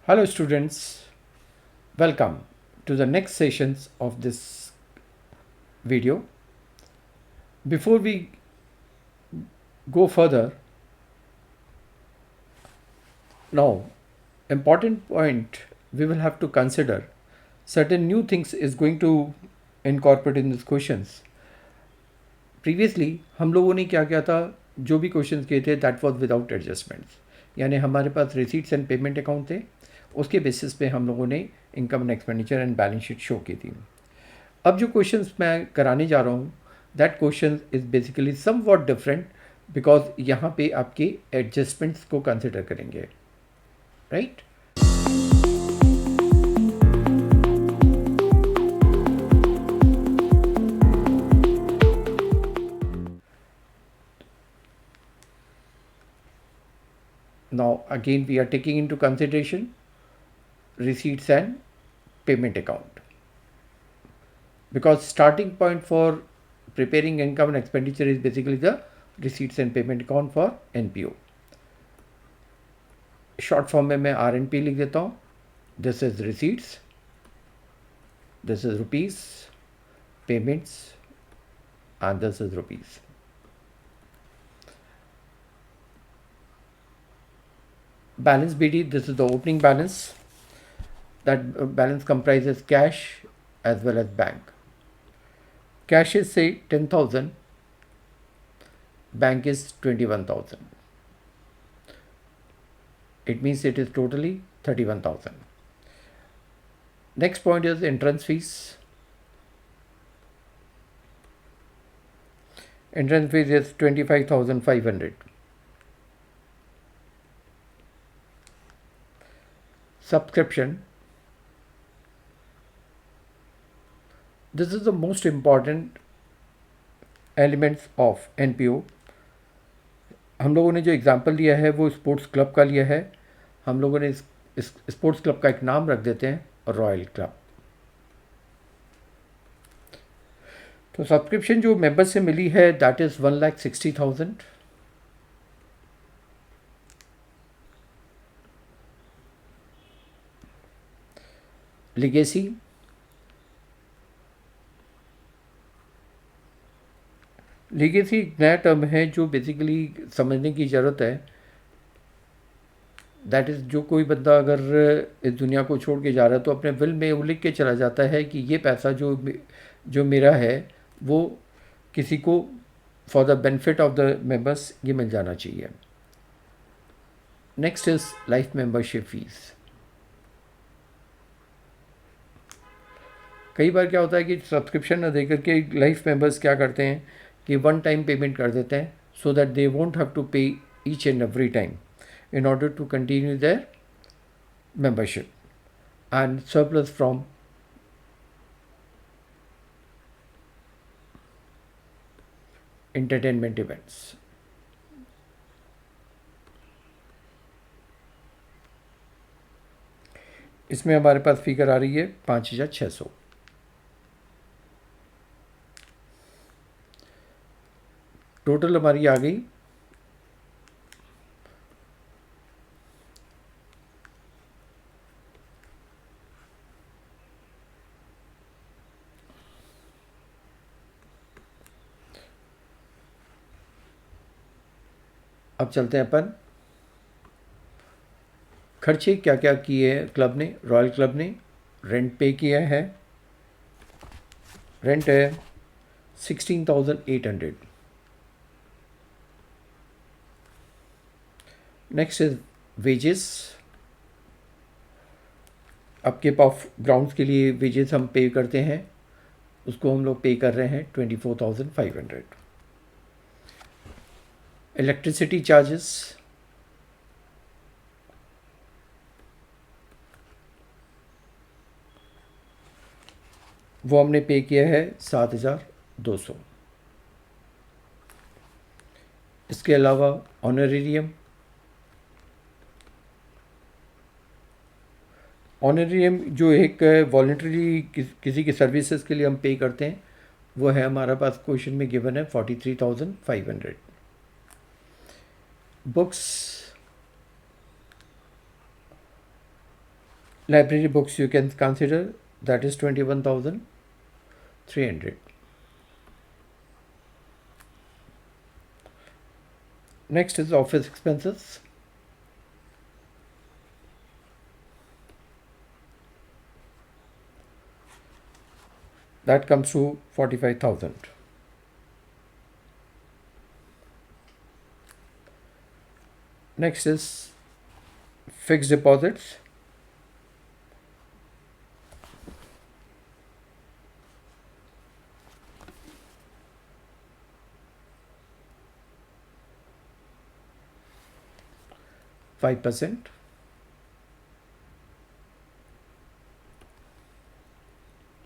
Hello students, welcome to the next sessions of this video. Before we go further, now important point we will have to consider certain new things is going to incorporate in these questions. Previously हम लोगों ने क्या किया था, जो भी questions किए थे दैट वाज विदाउट एडजस्टमेंट्स, यानी हमारे पास रिसीट्स एंड पेमेंट अकाउंट थे, उसके बेसिस पे हम लोगों ने income and expenditure and balance sheet show की थी. अब जो क्वेश्चंस मैं कराने जा रहा हूँ that question is basically somewhat different because यहाँ पे आपके एडजस्टमेंट्स को कंसिडर करेंगे, right? Now again we are taking into consideration receipts and payment account, because starting point for preparing income and expenditure is basically the receipts and payment account for NPO. Short form में मैं RNP लिख देता हूँ. This is receipts, this is rupees, payments and this is rupees. Balance BD, this is the opening balance. That balance comprises cash as well as bank. Cash is say 10,000, bank is 21,000. It means it is totally 31,000. Next point is entrance fees. Entrance fees is 25,500. Subscription. This is the most important elements of NPO. हम लोगों ने जो example लिया है वो sports club का लिया है. हम लोगों ने इस स्पोर्ट्स क्लब का एक नाम रख देते हैं रॉयल क्लब. तो सब्सक्रिप्शन जो मेंबर से मिली है दैट इज 1,60,000. लिगेसी, लीगेसी एक नया टर्म है जो बेसिकली समझने की ज़रूरत है. दैट इज़ जो कोई बंदा अगर इस दुनिया को छोड़ के जा रहा है तो अपने विल में उल्लिख के चला जाता है कि ये पैसा जो मेरा है वो किसी को for the benefit of the members ये मिल जाना चाहिए. Next is life membership fees. कई बार क्या होता है कि सब्सक्रिप्शन न दे करके लाइफ मेंबर्स क्या करते हैं कि वन टाइम पेमेंट कर देते हैं so that they won't have to pay each and every time in order to continue their membership and surplus from entertainment events. इसमें हमारे पास फिगर आ रही है 5,600. टोटल हमारी आ गई अब चलते हैं अपन खर्चे क्या क्या किए हैं क्लब ने, रॉयल क्लब ने. रेंट पे किया है, रेंट है 16,800. Next is wages. Upkeep of grounds के लिए वेजेस हम पे करते हैं, उसको हम लोग पे कर रहे हैं 24,500. इलेक्ट्रिसिटी चार्जेस वो हमने पे किया है 7,200. इसके अलावा ऑनरेरियम जो एक वॉलंटरी किसी की सर्विसेज के लिए हम पे करते हैं वो है हमारा पास क्वेश्चन में गिवन है 43,500. Books Library books you can consider, that is 21,300. Next is office expenses. That comes to 45,000. Next is fixed deposits. %5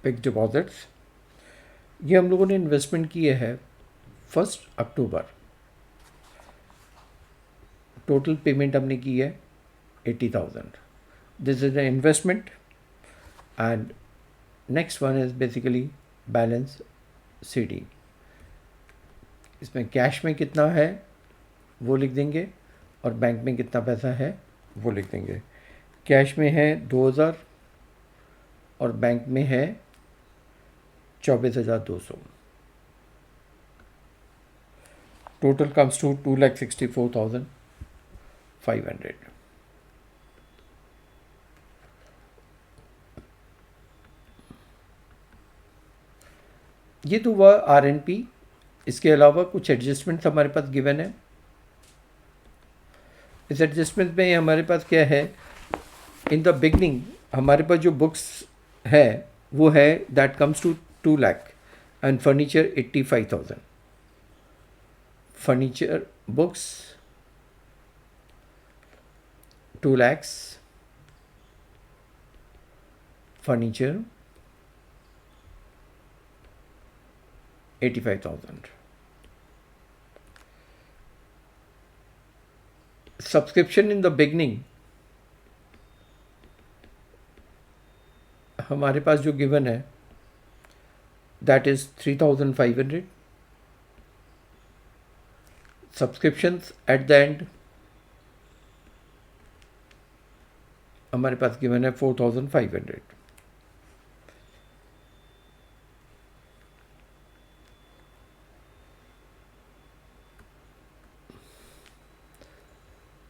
fix deposits. ये हम लोगों ने इन्वेस्टमेंट किए है 1 अक्टूबर। टोटल पेमेंट हमने की है 80,000। This is an investment. And next one is basically balance CD। इसमें कैश में कितना है वो लिख देंगे और बैंक में कितना पैसा है वो लिख देंगे। कैश में है 2,000 और बैंक में है 24,200। Total comes to 2,64,500। ये तो हुआ RNP। इसके अलावा कुछ एडजस्टमेंट्स हमारे पास गिवन है। इस एडजस्टमेंट में हमारे पास क्या है, इन द बिगनिंग हमारे पास जो बुक्स है वो है that comes to 2 lakh and furniture 85,000। Furniture books 2 lakhs, furniture 85,000। Subscription in the beginning हमारे पास जो गिवन है that is 3,500। Subscriptions at the end हमारे पास गिवन है 4,500।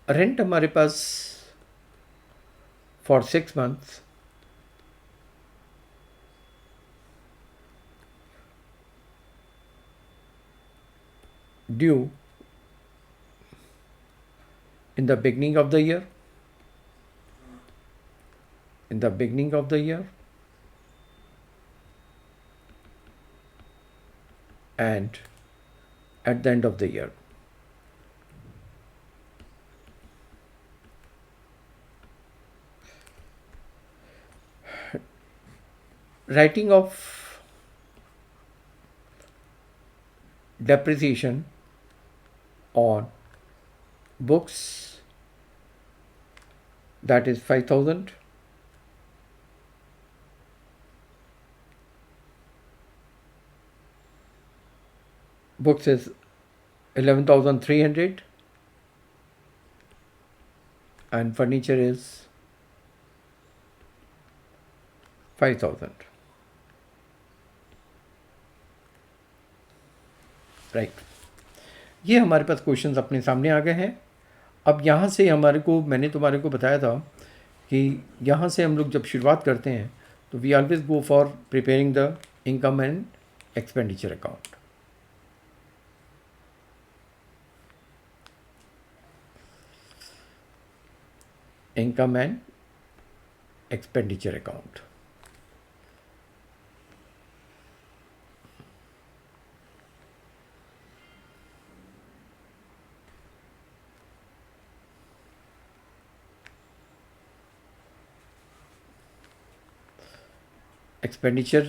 रेंट हमारे पास for 6 months due in the beginning of the year, in the beginning of the year, and at the end of the year. Writing of depreciation on books, that is 5,000. Books is 11,300 and furniture is 5,000. Right. ये हमारे पास questions अपने सामने आ गए हैं। अब यहाँ से हमारे को, मैंने तुम्हारे को बताया था कि यहाँ से हम लोग जब शुरुआत करते हैं तो we always go for preparing the income and expenditure account. Income and expenditure account. Expenditure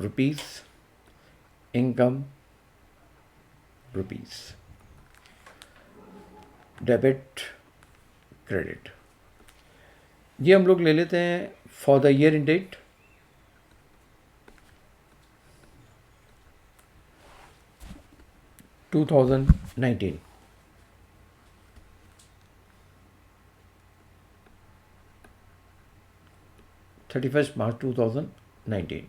rupees, income rupees, debit credit. ये हम लोग ले लेते हैं for the year ended. To 2019। 31st March 2019.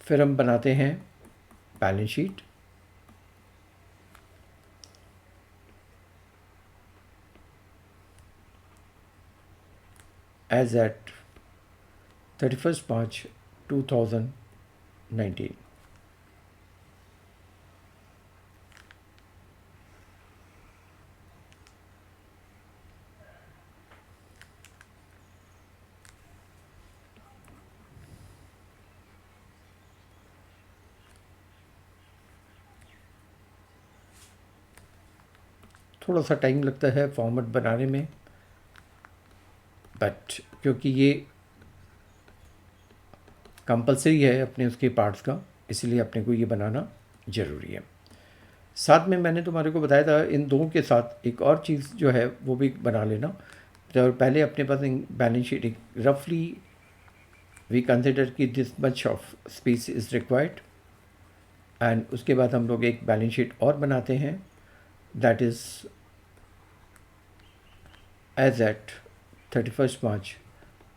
फिर हम बनाते हैं balance sheet. As at 31st March 2019। थोड़ा सा टाइम लगता है फॉर्मेट बनाने में, बट क्योंकि ये कंपलसरी है अपने उसके पार्ट्स का, इसलिए अपने को ये बनाना ज़रूरी है। साथ में मैंने तुम्हारे को बताया था इन दो के साथ एक और चीज़ जो है वो भी बना लेना। तो पहले अपने पास बैलेंस शीट एक रफली वी कंसिडर कि this much of space is required, and उसके बाद हम लोग एक बैलेंस शीट और बनाते हैं, that is as at 31st March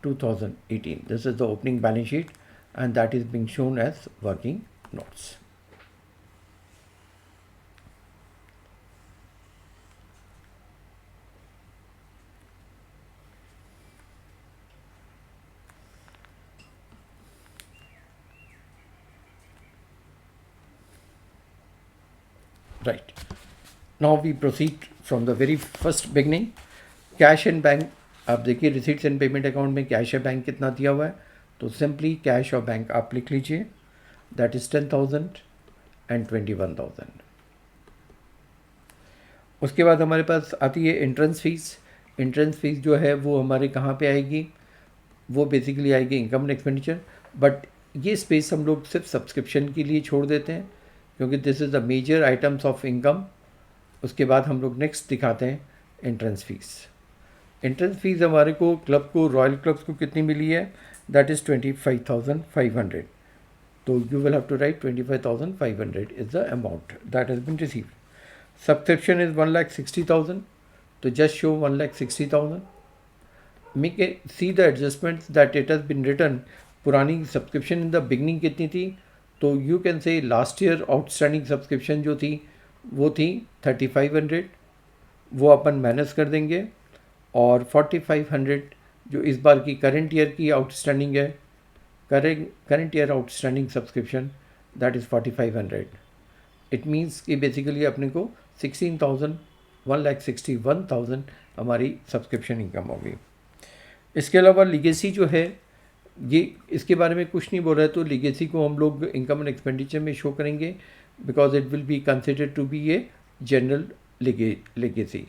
2018. This is the opening balance sheet and that is being shown as working notes. Right. Now we proceed from the very first beginning. Cash and bank, आप देखिए receipts and payment account में cash है bank कितना दिया हुआ है, तो simply cash और बैंक आप लिख लीजिए, दैट इज़ 10,000 एंड 21,000। उसके बाद हमारे पास आती है एंट्रेंस फीस। एंट्रेंस फीस जो है वो हमारे कहाँ पे आएगी, वो बेसिकली आएगी इनकम एंड एक्सपेंडिचर, बट ये स्पेस हम लोग सिर्फ सब्सक्रिप्शन के लिए छोड़ देते हैं क्योंकि this is the major items of income. उसके बाद हम लोग नेक्स्ट दिखाते हैं एंट्रेंस फीस। एंट्रेंस फीस हमारे को क्लब को, रॉयल क्लब्स को कितनी मिली है, दैट इज़ 25,500। तो you will have to write 25,500 is the amount that has been received. Subscription is 1,60,000, तो just show 1,60,000। Make a see the adjustments that it has been return. पुरानी subscription in the beginning कितनी थी, तो you can say last year outstanding subscription जो थी वो थी 3,500, वो अपन माइनस कर देंगे, और 4,500 जो इस बार की करंट ईयर की आउटस्टैंडिंग है, current year outstanding subscription that is 4,500। It means कि बेसिकली अपने को 16,000, 1,61,000 हमारी सब्सक्रिप्शन इनकम होगी। इसके अलावा लीगेसी जो है, ये इसके बारे में कुछ नहीं बोल रहा है, तो लीगेसी को हम लोग इनकम एंड एक्सपेंडिचर में शो करेंगे because it will be considered to be a general legacy,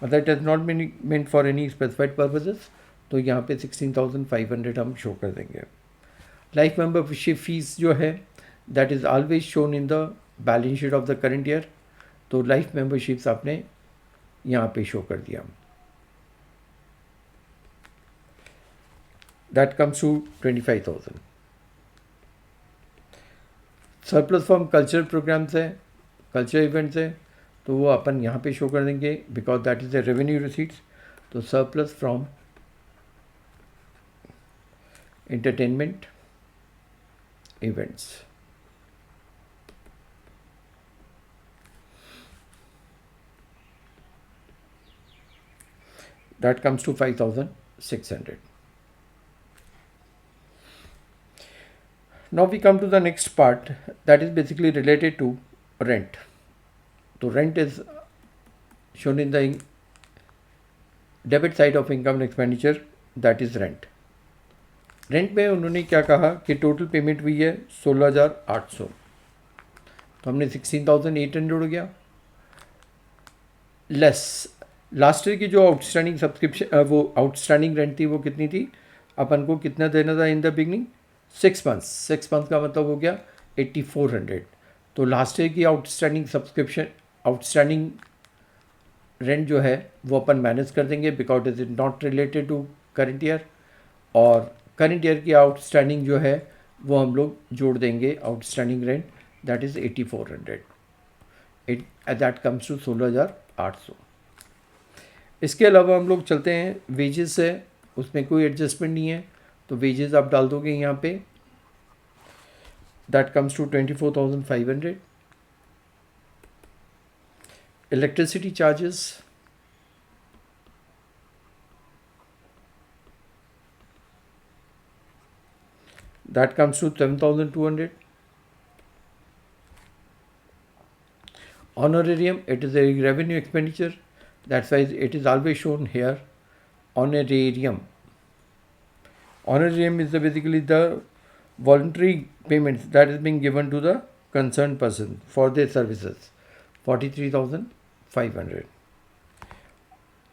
मतलब it has not been meant for any specified purposes, तो यहाँ पे 16,500 हम शो कर देंगे। लाइफ मेंबरशिप फीस जो है that is always shown in the balance sheet of the current year, तो लाइफ मेंबरशिप्स आपने यहाँ पे शो कर दिया, that comes to 25,000। Surplus from cultural programs है, कल्चर इवेंट्स है, तो वो अपन यहाँ पे शो कर देंगे because that is the revenue receipts. तो surplus from entertainment events, that comes to 5,600. Now we come to the next part, that is basically related to rent. So rent is shown in the debit side of income and expenditure, that is rent. Rent में उन्होंने क्या कहा कि total payment हुई है 16,800, तो हमने 16,800 हो गया, लेस लास्ट ईयर की जो आउटस्टैंडिंग सब्सक्रिप्शन, वो आउटस्टैंडिंग रेंट थी वो कितनी थी, अपन को कितना देना था in the beginning, 6 months. 6 month का मतलब हो गया 8,400। तो लास्ट ईयर की आउटस्टैंडिंग सब्सक्रिप्शन, आउटस्टैंडिंग रेंट जो है वो अपन मैनेज कर देंगे because it is not related to current year, और करंट ईयर की आउटस्टैंडिंग जो है वो हम लोग जोड़ देंगे, outstanding rent that is 8400, it that comes to 16,800। इसके अलावा हम लोग चलते हैं वेजेस है, उसमें कोई एडजस्टमेंट नहीं है, तो वेजेस आप डाल दोगे यहाँ पे, that comes to 24,500। Electricity charges, that comes to 7,200. Honorarium, it is a revenue expenditure, that's why it is always shown here, honorarium. Honorarium is basically the voluntary payments that is being given to the concerned person for their services, 43,500.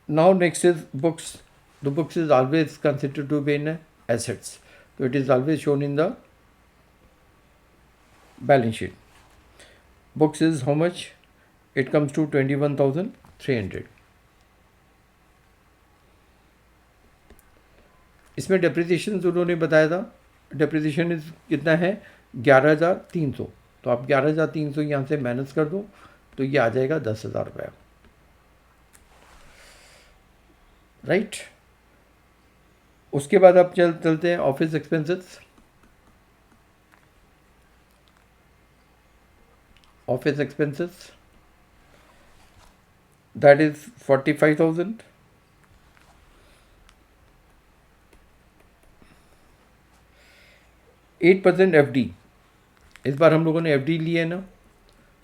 Now next is books. The books is always considered to be in assets, so it is always shown in the balance sheet. Books is how much? It comes to 21,300. इसमें depreciation उन्होंने बताया था, depreciation is कितना है 11,300, तो आप 11,300 यहाँ से माइनस कर दो तो ये आ जाएगा 10,000 रुपये, राइट। उसके बाद आप चलते हैं office expenses. Office expenses that is 45,000. %, FD, इस बार हम लोगों ने FD ली है ना,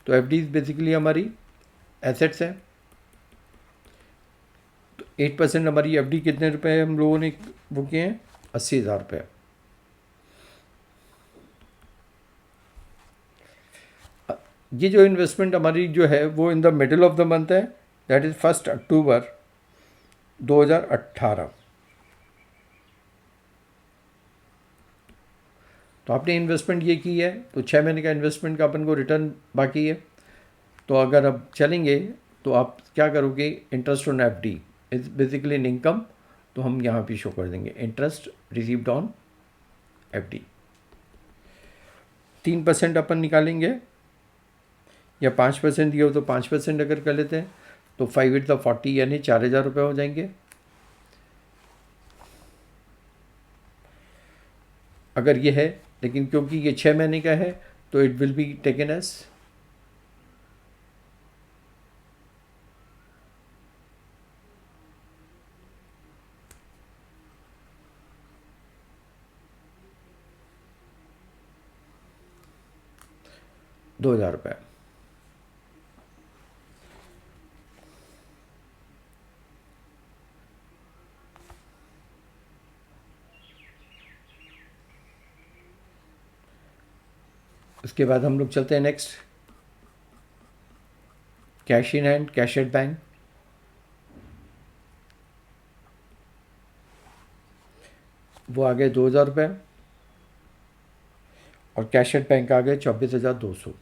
तो FD बेसिकली हमारी एसेट्स है, तो 8% हमारी FD कितने रुपए हम लोगों ने वो किए हैं 80,000 रुपये। ये जो इन्वेस्टमेंट हमारी जो है वो in the middle of the month है, दैट इज़ 1 अक्टूबर 2018। तो आपने इन्वेस्टमेंट ये की है, तो 6 महीने का इन्वेस्टमेंट का अपन को रिटर्न बाकी है। तो अगर अब चलेंगे तो आप क्या करोगे, interest on FD is basically in income, तो हम यहाँ पे शो कर देंगे इंटरेस्ट रिसीव्ड ऑन FD। 3% अपन निकालेंगे, या 5% दिया हो तो 5% अगर कर लेते हैं तो 5 8 40 यानी 4,000 रुपये हो जाएंगे। अगर ये है, लेकिन क्योंकि ये 6 महीने का है तो it will be taken as 2,000 रुपये। उसके बाद हम लोग चलते हैं next, cash in hand, cash at bank. वो आ गए 2,000 रुपये, और कैश एट बैंक आ गए 24,200।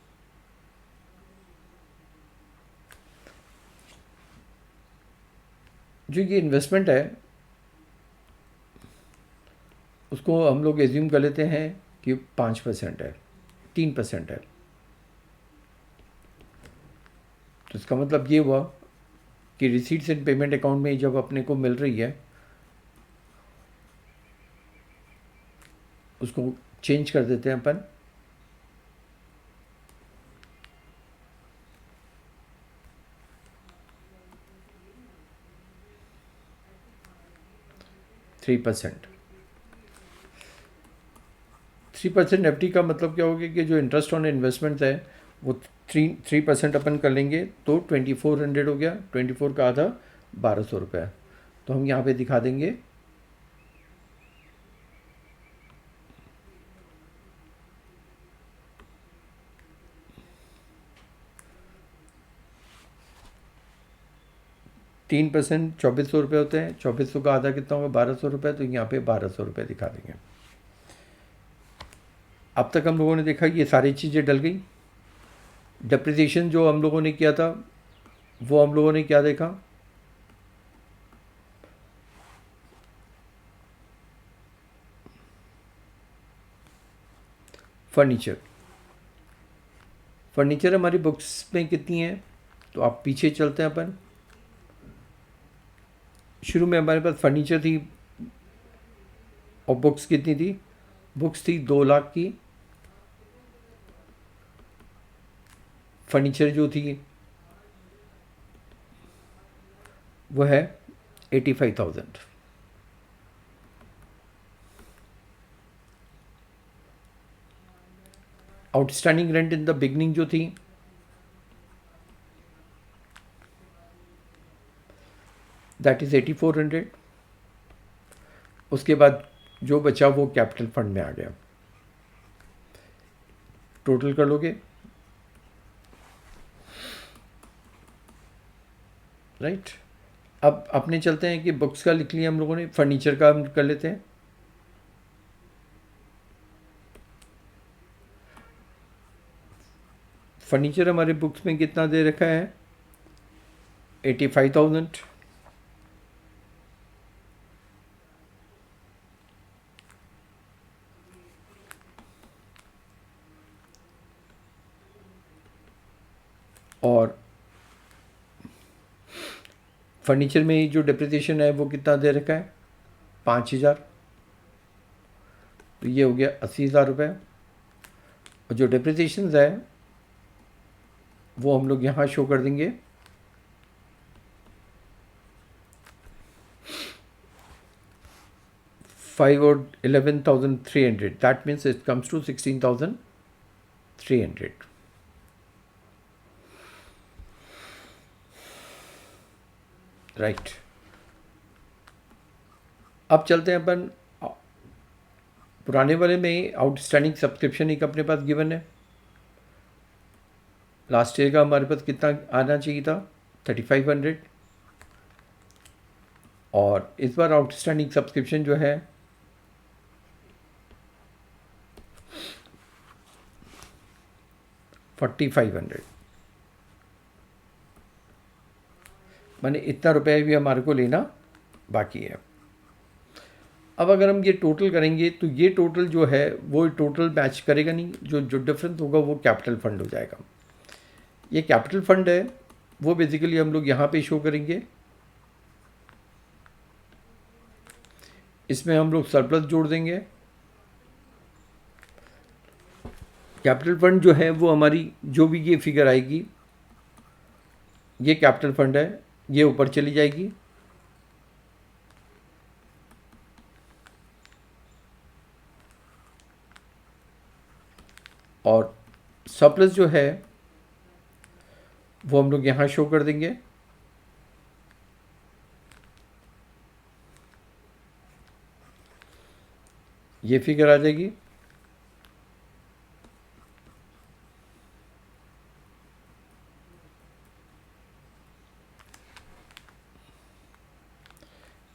जो ये इन्वेस्टमेंट है उसको हम लोग एज्यूम कर लेते हैं कि 5% है, 3% है। तो इसका मतलब ये हुआ कि रिसीट्स एंड पेमेंट अकाउंट में जब अपने को मिल रही है उसको चेंज कर देते हैं अपन, %3। 3% FD का मतलब क्या होगा कि जो इंटरेस्ट ऑन इन्वेस्टमेंट है वो 3% अपन कर लेंगे तो 2,400 हो गया, 24 का आधा 1,200 रुपये। तो हम यहाँ पे दिखा देंगे %3 2,400 रुपये होते हैं, 2,400 का आधा कितना होगा 1,200 रुपये, तो यहाँ पे 1,200 रुपये दिखा देंगे। अब तक हम लोगों ने देखा ये सारी चीज़ें डल गई। डेप्रिसिएशन जो हम लोगों ने किया था वो हम लोगों ने क्या देखा, फर्नीचर, फर्नीचर हमारी बुक्स में कितनी है, तो आप पीछे चलते हैं अपन। शुरू में हमारे पास फर्नीचर थी और बुक्स कितनी थी, बुक्स थी 2 लाख की, फर्नीचर जो थी वो है 85,000। Outstanding rent in the beginning जो थी दैट इज़ 8400। उसके बाद जो बचा वो कैपिटल फंड में आ गया। टोटल कर लोगे, राइट। अब अपने चलते हैं कि बुक्स का लिख लिया हम लोगों ने, फर्नीचर का हम कर लेते हैं। फर्नीचर हमारे बुक्स में कितना दे रखा है, 85,000। और फर्नीचर में जो डिप्रिसिएशन है वो कितना दे रखा है, 5,000। तो ये हो गया 80,000 रुपये। और जो डिप्रिसिएशन है वो हम लोग यहाँ शो कर देंगे। फाइव और 11,300, that means it comes to 16,300। Right. अब चलते हैं अपन पुराने वाले में। आउटस्टैंडिंग सब्सक्रिप्शन एक अपने पास गिवन है। लास्ट ईयर का हमारे पास कितना आना चाहिए था, 3,500। और इस बार आउटस्टैंडिंग सब्सक्रिप्शन जो है 4,500। माने इतना रुपये भी हमारे को लेना बाकी है। अब अगर हम ये टोटल करेंगे तो ये टोटल जो है वो टोटल मैच करेगा नहीं, जो डिफरेंस होगा वो कैपिटल फंड हो जाएगा। ये कैपिटल फंड है वो बेसिकली हम लोग यहाँ पे शो करेंगे। इसमें हम लोग सरप्लस जोड़ देंगे। कैपिटल फंड जो है वो हमारी जो भी ये फिगर आएगी, ये कैपिटल फंड है, ये ऊपर चली जाएगी। और सरप्लस जो है वो हम लोग यहाँ शो कर देंगे। ये फिगर आ जाएगी।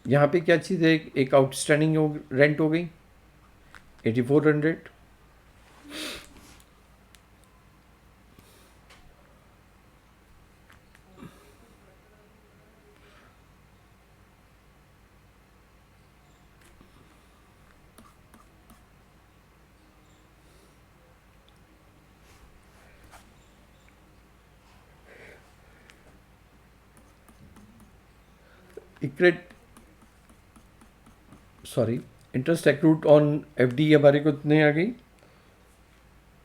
यहाँ पे क्या चीज़ है, एक आउटस्टैंडिंग रेंट हो गई 8,400। इंटरेस्ट एक्रूड ऑन एफडी हमारे को कितने आ गई,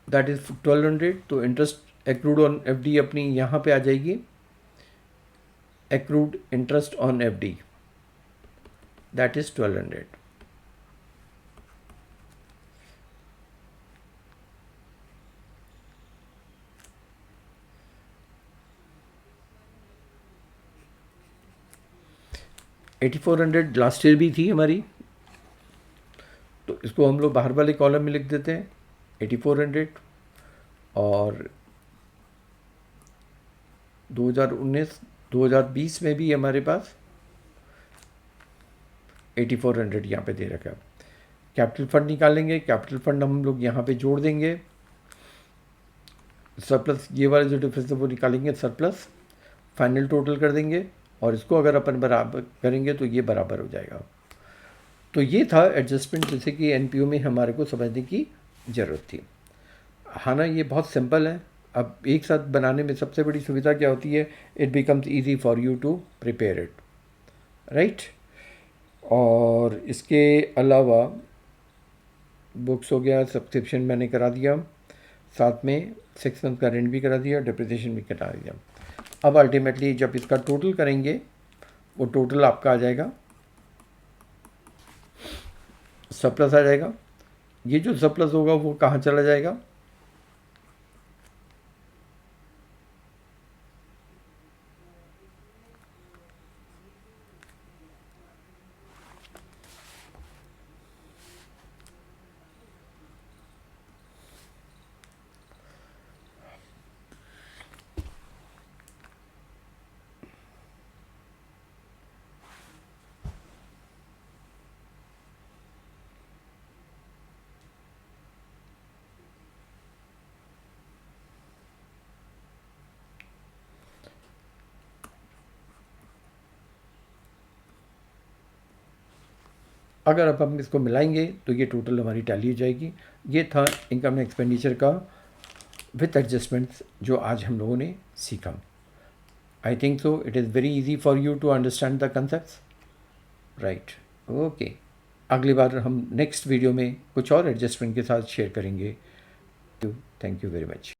दैट इज 1,200। तो इंटरेस्ट एक्रूड ऑन एफडी अपनी यहाँ पे आ जाएगी, accrued interest on FD that is 1,200। $8,400 last year भी थी हमारी, तो इसको हम लोग बाहर वाले कॉलम में लिख देते हैं 8,400। और 2019-2020 में भी हमारे पास 8,400 यहाँ पे दे रखा है। कैपिटल फंड निकालेंगे, कैपिटल फंड हम लोग यहाँ पे जोड़ देंगे। सरप्लस ये वाला जो डिफरेंस है वो निकालेंगे, सरप्लस फाइनल टोटल कर देंगे। और इसको अगर अपन बराबर करेंगे तो ये बराबर हो जाएगा। तो ये था एडजस्टमेंट जैसे कि एनपीओ में हमारे को समझने की ज़रूरत थी। हाँ ना, ये बहुत सिंपल है। अब एक साथ बनाने में सबसे बड़ी सुविधा क्या होती है, it becomes easy for you to prepare it, right. और इसके अलावा बुक्स हो गया, सब्सक्रिप्शन मैंने करा दिया, साथ में 6 मंथ का रेंट भी करा दिया, डिप्रिसिएशन भी करा दिया। अब अल्टीमेटली जब इसका टोटल करेंगे, वो टोटल आपका आ जाएगा, सरप्लस आ जाएगा। ये जो सरप्लस होगा वो कहाँ चला जाएगा, अगर अब हम इसको मिलाएंगे तो ये टोटल हमारी टैली हो जाएगी। ये था इनकम एंड एक्सपेंडिचर का विथ एडजस्टमेंट्स जो आज हम लोगों ने सीखा। I think so it is very easy for you to understand the concepts, right. Okay, अगली बार हम नेक्स्ट वीडियो में कुछ और एडजस्टमेंट के साथ शेयर करेंगे। Thank you very much.